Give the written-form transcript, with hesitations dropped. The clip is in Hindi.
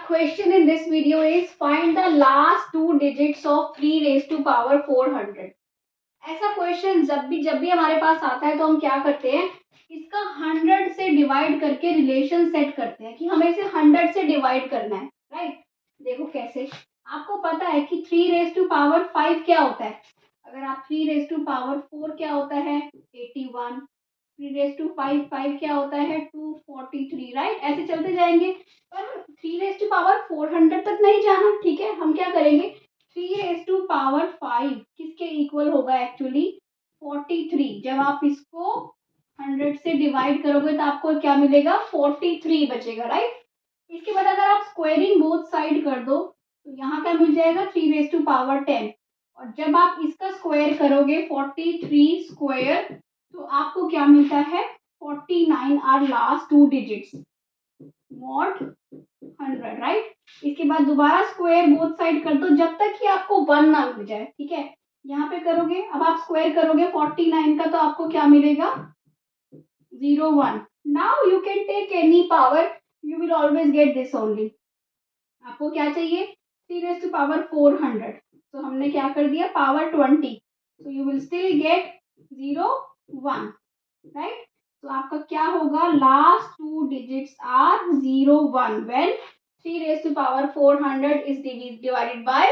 question in this video is find the last two digits of 3 raised to power 400. ऐसा क्वेश्चन जब भी हमारे पास आता है तो हम क्या करते हैं, इसका 100 से डिवाइड करके रिलेशन सेट करते हैं कि हमें इसे 100 से डिवाइड करना है, राइट। देखो कैसे, आपको पता है कि 3 रेज टू पावर 5 क्या होता है। अगर आप 3 रेज टू पावर 4 क्या होता है 81, 3 रेज टू 5 क्या होता है 243, राइट। ऐसे चलते जाएंगे, पर 3 रेज टू पावर 400 तक नहीं जाना, ठीक है। हम क्या करेंगे, 3 रेज टू पावर 5 किसके इक्वल होगा एक्चुअली 43। जब आप इसको 100 से डिवाइड करोगे तो आपको क्या मिलेगा 43 बचेगा, राइट। इसके बाद अगर आप स्क्वायरिंग बोथ साइड कर दो तो यहाँ क्या मिल जाएगा 3 रेज टू पावर 10। और जब आप इसका स्क्वायर करोगे 43 स्क्वायर तो आपको क्या मिलता है 49 are last two digits mod 100, right. इसके बाद दोबारा स्क्वायर बोथ साइड कर दो जब तक कि आपको 1 ना मिल जाए, ठीक है। यहाँ पे करोगे, अब आप स्क्वायर करोगे 49 का तो आपको क्या मिलेगा 01। Now you can take any power, you will always get this only. आपको क्या चाहिए 3 रेज टू पावर 400, तो हमने क्या कर दिया power 20, so you will still get 01, right. तो आपका क्या होगा last two digits are 01 when 3 raised to power 400 is divided by